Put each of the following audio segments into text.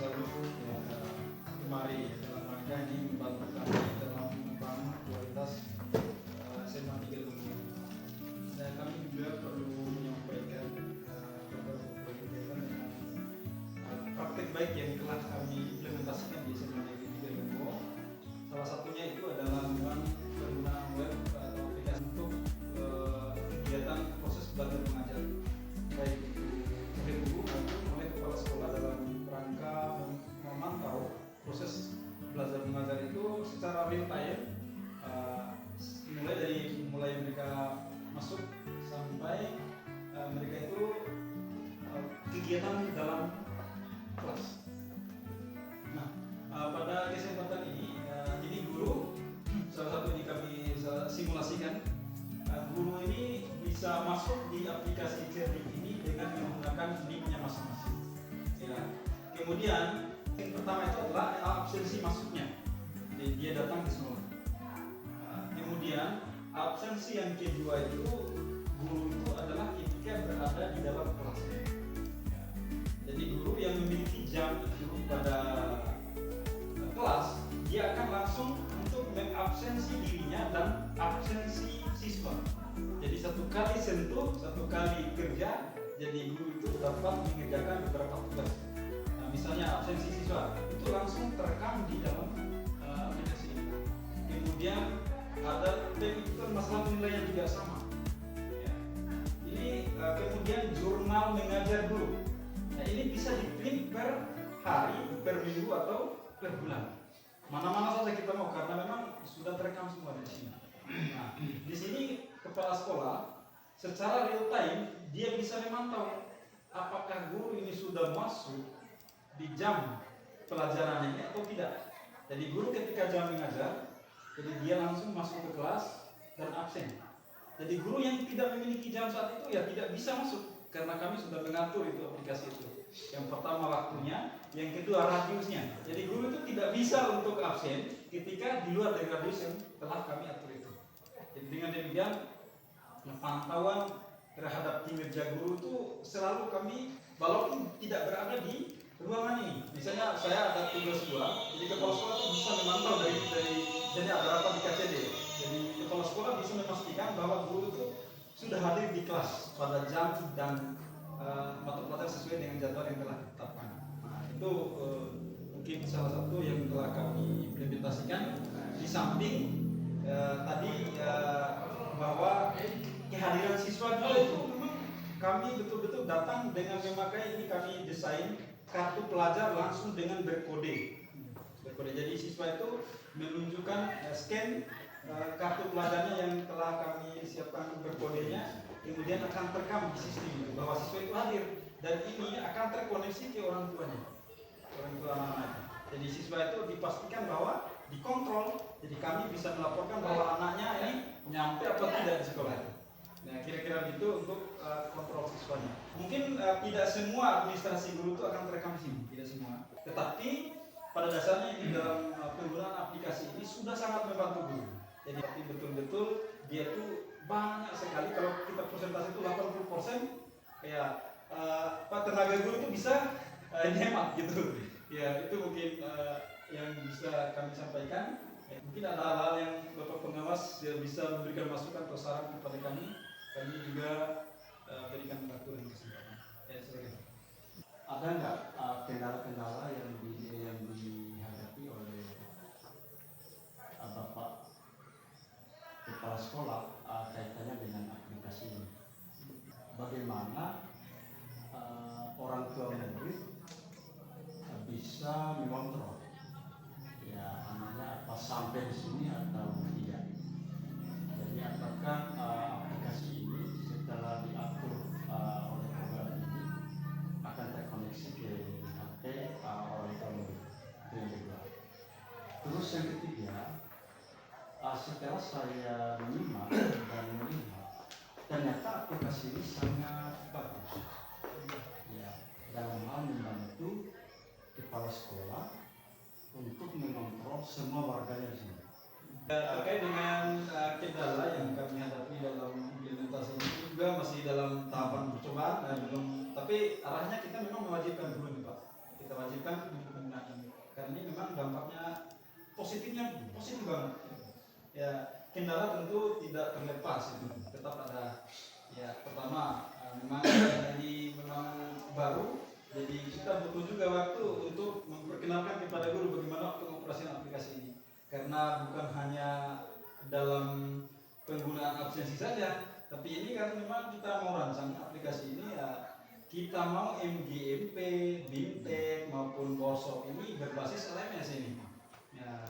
selalu ya, kemari dalam rangka ini membantu kami dalam membangun kualitas SMA 3 Lumbung. Dan kami juga perlu menyampaikan beberapa kegiatan dengan praktek baik yang telah kami implementasikan di SMA Negeri 3 Lumbung. Salah satunya itu adalah memang penggunaan web atau aplikasi untuk kegiatan proses belajar mengajar, baik itu oleh guru maupun oleh kepala sekolah dalam rangka memantau proses belajar mengajar itu secara real time, mulai mereka masuk sampai mereka itu kegiatan dalam kelas. Nah, pada kesempatan ini, jadi guru salah satu yang kami simulasikan, guru ini bisa masuk di aplikasi Cerdik ini dengan menggunakan nicknya masing-masing. Ya. Kemudian yang pertama itu adalah absensi masuknya, jadi dia datang ke sekolah. Kemudian absensi yang kedua itu guru itu adalah ketika berada di dalam kelas. Ya. Jadi guru yang memiliki jam itu pada kelas, dia akan langsung untuk mengabsensi dirinya dan absensi siswa. Jadi satu kali sentuh, satu kali kerja, jadi guru itu dapat mengerjakan beberapa tugas. Nah, misalnya absensi siswa itu langsung terekam di dalam aplikasi ini. Kemudian ada itu kan masalah penilaian juga sama. Ya. Ini kemudian jurnal mengajar guru. Nah, ini bisa diprint per hari, per minggu atau per bulan. Mana-mana saja kita mau karena memang sudah terekam semua di sini. Nah, di sini kepala sekolah secara real time dia bisa memantau apakah guru ini sudah masuk di jam pelajarannya ini atau tidak. Jadi guru ketika jam mengajar, jadi dia langsung masuk ke kelas dan absen. Jadi guru yang tidak memiliki jam saat itu ya tidak bisa masuk karena kami sudah mengatur itu aplikasi itu. Yang pertama waktunya, yang kedua radiusnya. Jadi guru itu tidak bisa untuk absen ketika di luar dari radius yang telah kami atur itu. Jadi dengan demikian pantauan terhadap kinerja guru itu selalu kami, walaupun tidak berada di ruangan ini. Misalnya saya ada tugas dua, jadi kepala sekolah itu bisa memantau dari jadi ada rapat di KCD. Jadi kepala sekolah bisa memastikan bahwa guru itu sudah hadir di kelas pada jam dan mata pelajaran sesuai dengan jadwal yang telah ditetapkan. Nah, itu mungkin salah satu yang telah kami implementasikan. Di samping tadi bahwa kehadiran siswa juga itu memang kami betul-betul datang dengan memakai, ini kami desain kartu pelajar langsung dengan berkode. Jadi siswa itu menunjukkan scan kartu pelajarnya yang telah kami siapkan berkodenya, kemudian akan terekam di sistem bahwa siswa itu hadir dan ini akan terkoneksi ke orang tuanya, orang tua anak-anak. Jadi siswa itu dipastikan bahwa dikontrol, jadi kami bisa melaporkan bahwa anaknya ini nyampe atau tidak di sekolah. Nah, kira-kira gitu untuk kontrol siswanya. Mungkin tidak semua administrasi guru itu akan terekam di sini, tidak semua. Tetapi pada dasarnya ini dalam penggunaan aplikasi ini sudah sangat membantu guru. Jadi betul-betul dia tuh banyak sekali, kalau kita persentase itu 80% kayak tenaga guru itu bisa dihemat gitu. Ya itu mungkin yang bisa kami sampaikan. Mungkin ada hal-hal yang Bapak pengawas bisa memberikan masukan atau saran kepada kami juga berikan waktu dan kesempatan. Ya, silakan. Ada nggak kendala-kendala yang dihadapi oleh Bapak kepala sekolah kaitannya dengan aplikasi ini? Bagaimana orang tua murid bisa mengontrol ya anaknya apa sampai di sini atau tidak? Jadi apakah aplikasi ini setelah diatur oleh program ini akan terkoneksi ke HP orang tua murid? Itu yang kedua. Terus yang ketiga, setelah saya menyimak dan melihat, ternyata aplikasi ini sangat bagus ya, dalam hal membantu kepala sekolah untuk mengontrol semua warganya di sini. Terkait dengan kendala yang kami hadapi dalam implementasi ini juga masih dalam tahapan percobaan dan belum, tapi arahnya kita memang mewajibkan guru nih Pak. kita wajibkan untuk menggunakan ini. Karena ini memang dampaknya positifnya positif banget. Ya, kendala tentu tidak terlepas itu, tetap ada. Ya, pertama memang ini memang baru, jadi kita butuh juga waktu untuk memperkenalkan kepada guru bagaimana pengoperasian aplikasi ini. Karena bukan hanya dalam penggunaan absensi saja, tapi ini kan memang kita mau rancang aplikasi ini ya, kita mau MGMP, BIMTEK maupun Borsok ini berbasis LMS ini. Ya,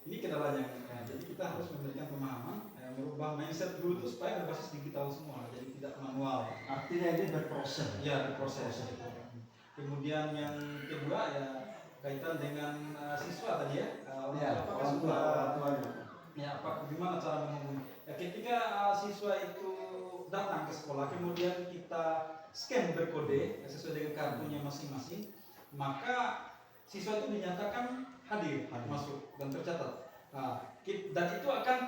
ini kendalanya. Ya, jadi kita harus memberikan pemahaman, merubah mindset dulu itu supaya berbasis digital semua, jadi tidak manual. Artinya ini berproses. Ya, berproses. Kemudian yang kedua ya kaitan dengan siswa tadi ya. Orang tua. Ya, bagaimana cara menghubungi? Ya, ketika siswa itu datang ke sekolah, kemudian kita scan berkode sesuai dengan kartunya masing-masing, maka siswa itu dinyatakan hadir masuk dan tercatat. Nah, dan itu akan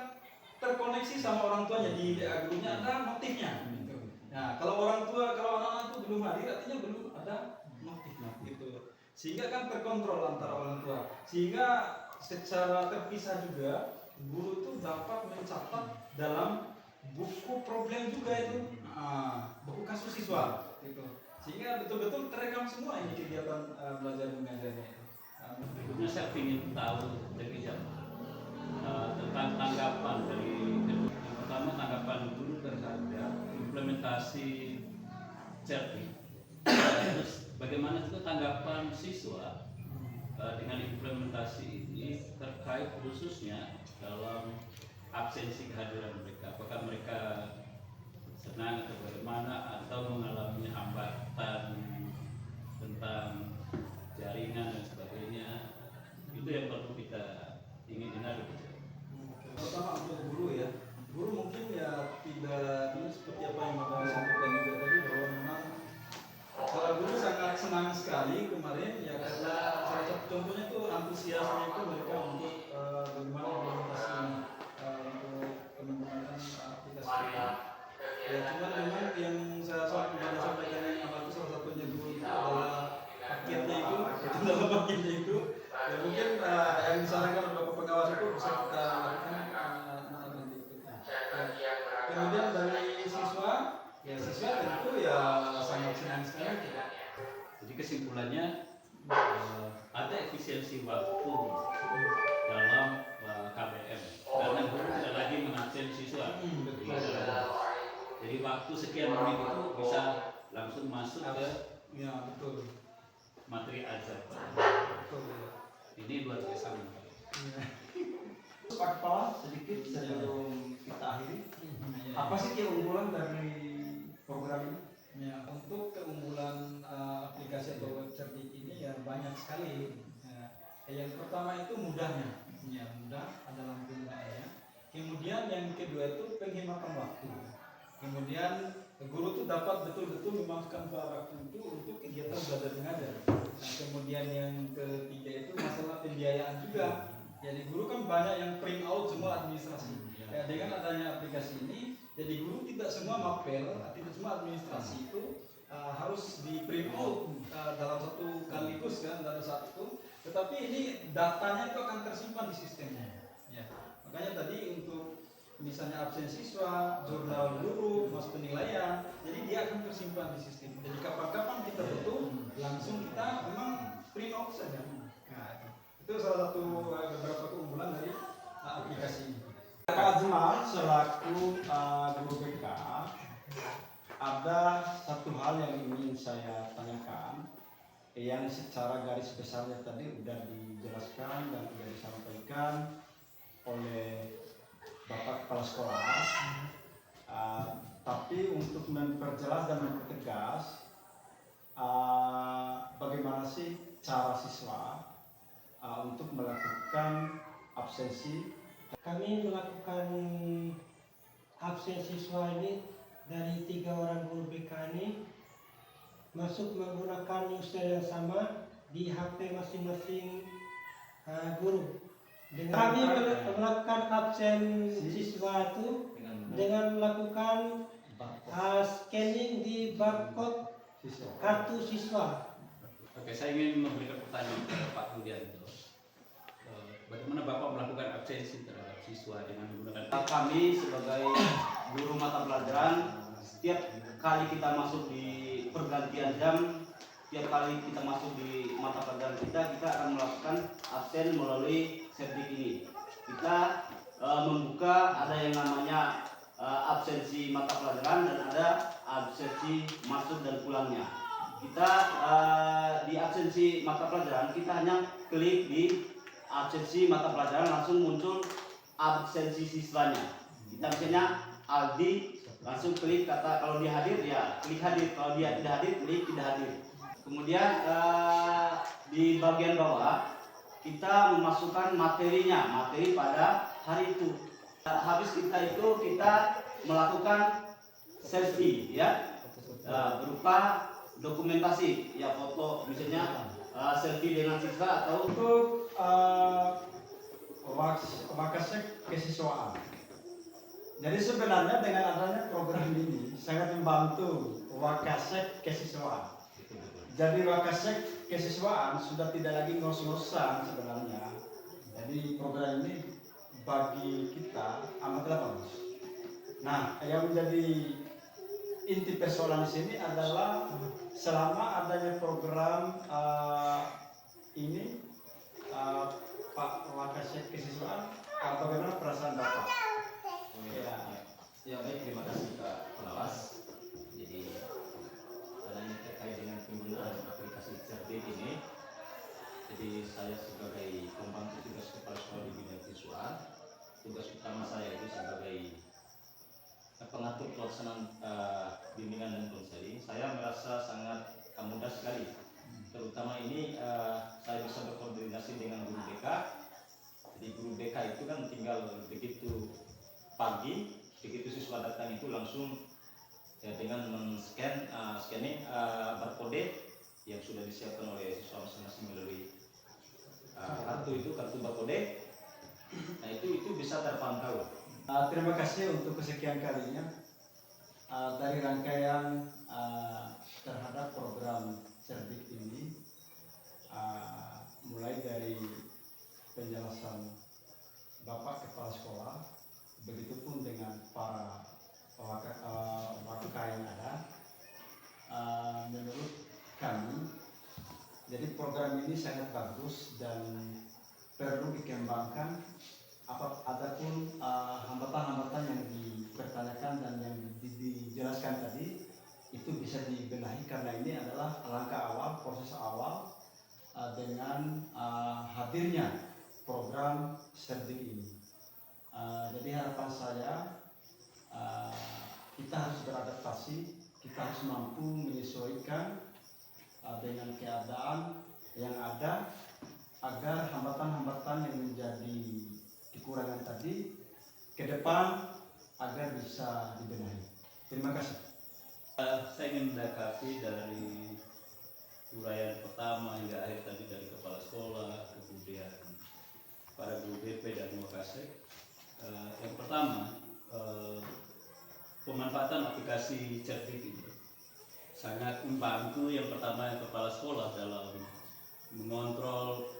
terkoneksi sama orang tuanya di gurunya ada notifnya. Gitu. Nah, kalau anak-anak itu belum hadir, artinya belum ada notifnya gitu. Sehingga kan terkontrol antara orang tua. Sehingga secara terpisah juga guru itu dapat mencatat dalam buku problem juga itu, buku kasus siswa gitu. Sehingga betul-betul terekam semua ini kegiatan belajar mengajarnya itu. Berikutnya saya ingin tahu dari jamaah tentang tanggapan dari yang pertama, tanggapan guru terhadap implementasi CERTI. Terus bagaimana juga tanggapan siswa dengan implementasi ini terkait khususnya dalam absensi kehadiran mereka. Apakah mereka senang atau bagaimana, atau mengalami hambatan tentang jaringan dan sebagainya. Itu yang perlu kita ingin dengar. Pertama untuk guru ya, guru mungkin ya tidak ini seperti apa yang Bapak sampaikan juga tadi, bahwa memang para guru sangat senang sekali kemarin ya, karena salah satu contohnya itu antusiasnya itu mereka untuk bagaimana implementasi ini untuk menggunakan aplikasi ini. Ya, cuman memang yang saya sampaikan yang awal itu salah satunya dulu itu adalah paketnya itu, dalam paketnya itu ya mungkin yang disarankan oleh Bapak pengawas itu bisa kita lakukan nanti itu. Ya. Kemudian dari siswa, ya siswa tentu ya sangat senang sekali. Jadi kesimpulannya ada efisiensi waktu dalam KBM karena guru tidak lagi mengabsen siswa. Jadi waktu sekian menit itu bisa langsung masuk ke Ya betul. materi ajar. Betul. Ini luar biasa. Pak Kepala, sedikit sebelum kita akhiri, apa sih keunggulan dari program ini? Ya, untuk keunggulan aplikasi atau web cerdik ini ya banyak sekali. Ya, yang pertama itu mudahnya, ya mudah, ada lampu merahnya. Kemudian yang kedua itu penghematan waktu. Kemudian guru itu dapat betul-betul memasukkan waktu itu untuk kegiatan belajar mengajar. Nah, kemudian yang ketiga itu masalah pembiayaan juga. Jadi guru kan banyak yang print out semua administrasi. Ya, dengan adanya aplikasi ini, jadi guru tidak semua mapel, tidak semua administrasi itu harus di print out dalam satu kaligus kan dalam saat itu. Tetapi ini datanya itu akan tersimpan di sistemnya. Ya. Makanya tadi untuk misalnya absen siswa, jurnal guru, mas penilaian, jadi dia akan tersimpan di sistem. Jadi kapan-kapan kita butuh, langsung kita memang print out saja. Nah, itu salah satu beberapa keunggulan dari aplikasi ini. Pak Azmal selaku guru BK, ada satu hal yang ingin saya tanyakan, yang secara garis besarnya tadi sudah dijelaskan dan sudah disampaikan oleh Bapak Kepala Sekolah, tapi untuk memperjelas dan mempertegas bagaimana sih cara siswa untuk melakukan absensi. Kami melakukan absen siswa ini dari 3 orang guru BK ini masuk menggunakan user yang sama di HP masing-masing guru. Kami melakukan absen siswa itu dengan melakukan scanning di barcode kartu siswa. Oke, saya ingin memberikan pertanyaan kepada Pak Yulianto. Bagaimana Bapak melakukan absensi terhadap siswa dengan menggunakan Kami sebagai guru mata pelajaran, setiap kali kita masuk di pergantian jam, setiap kali kita masuk di mata pelajaran kita akan melakukan absen melalui Cerdik ini. Kita membuka ada yang namanya absensi mata pelajaran dan ada absensi masuk dan pulangnya. Kita di absensi mata pelajaran kita hanya klik di absensi mata pelajaran, langsung muncul absensi siswanya. Kita misalnya Aldi, langsung klik kata kalau dia hadir ya klik hadir, kalau dia tidak hadir klik tidak hadir. Kemudian di bagian bawah kita memasukkan materinya, materi pada hari itu. Habis kita melakukan selfie ya, berupa dokumentasi ya, foto misalnya selfie dengan siswa atau Untuk Wakasek kesiswaan. Jadi sebenarnya dengan adanya program ini sangat membantu Wakasek kesiswaan. Jadi Wakasek kesiswaan sudah tidak lagi ngos-ngosan sebenarnya. Jadi program ini bagi kita amatlah bagus. Nah, yang menjadi inti persoalan di sini adalah selama adanya program ini Pak Wakasek kesiswaan, bagaimana perasaan Bapak? Ya baik, terima kasih Pak Pengawas. Jadi adanya terkait dengan penggunaan aplikasi Cerdik ini, jadi saya sebagai pembantu tugas kepala sekolah di bidang siswa, tugas utama saya itu sebagai pengatur pelaksanaan bimbingan dan konseling. Saya merasa sangat mudah sekali, terutama ini saya bisa berkoordinasi dengan guru BK. Jadi guru BK itu kan tinggal begitu pagi, begitu siswa datang itu langsung ya, dengan scanning barcode yang sudah disiapkan oleh siswa masing-masing melalui kartu barcode. Nah itu bisa terpantau. Terima kasih untuk kesekian kalinya dari rangkaian terhadap program Cerdik ini, mulai dari penjelasan Bapak Kepala Sekolah, begitupun dengan para WKK yang ada. Menurut kami, jadi program ini sangat bagus dan perlu dikembangkan. Adapun hambatan-hambatan yang dipertanyakan dan yang dijelaskan tadi itu bisa dibenahi, karena ini adalah langkah awal, proses awal dengan hadirnya program Cerdik ini. Jadi harapan saya kita harus beradaptasi, kita harus mampu menyesuaikan dengan keadaan yang ada agar hambatan-hambatan yang menjadi kekurangan tadi ke depan agar bisa dibenahi. Terima kasih. Saya ingin mendakapi dari uraian pertama hingga akhir tadi dari kepala sekolah, kemudian para guru BP dan Wakasek. Yang pertama, pemanfaatan aplikasi Cerdik ini sangat membantu. Yang pertama, yang kepala sekolah dalam mengontrol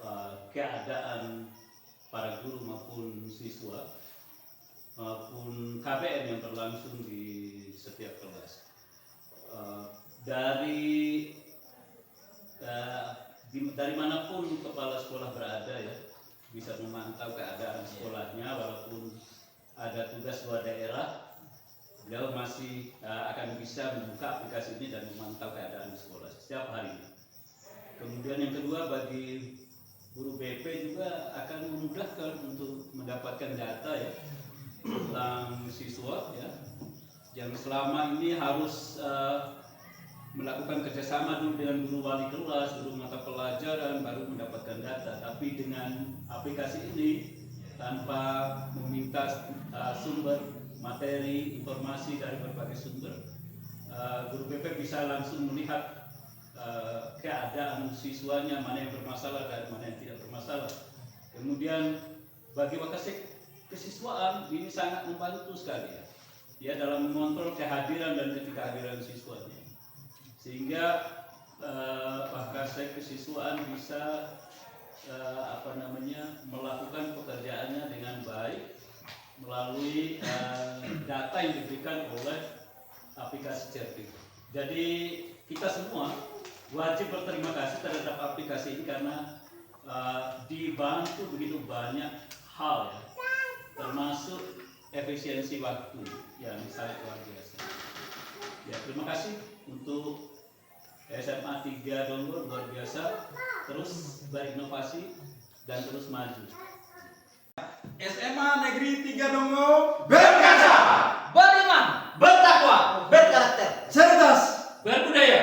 keadaan para guru maupun siswa maupun KPM yang berlangsung di setiap kelas. Dari manapun kepala sekolah berada ya, bisa memantau keadaan sekolahnya, walaupun ada tugas luar daerah, beliau masih akan bisa membuka aplikasi ini dan memantau keadaan di sekolah setiap hari. Kemudian yang kedua, bagi guru BP juga akan memudahkan untuk mendapatkan data ya tentang siswa ya, yang selama ini harus melakukan kerjasama dulu dengan guru wali kelas, guru mata pelajaran, baru mendapatkan data. Tapi dengan aplikasi ini, tanpa meminta sumber materi, informasi dari berbagai sumber, guru BP bisa langsung melihat keadaan siswanya, mana yang bermasalah dan mana yang tidak bermasalah. Kemudian bagi Wakasek kesiswaan ini sangat membantu sekali ya dalam mengontrol kehadiran dan ketidakhadiran siswanya, sehingga kasih kesiswaan bisa melakukan pekerjaannya dengan baik melalui data yang diberikan oleh aplikasi Cerdik. Jadi kita semua wajib berterima kasih terhadap aplikasi ini karena dibantu begitu banyak hal ya, termasuk efisiensi waktu yang sangat luar biasa. Ya, terima kasih untuk SMA 3 Donggol, luar biasa, terus berinovasi dan terus maju. SMA Negeri 3 Donggol Berkaca, beriman, bertakwa, berkarakter. cerdas Berbudaya.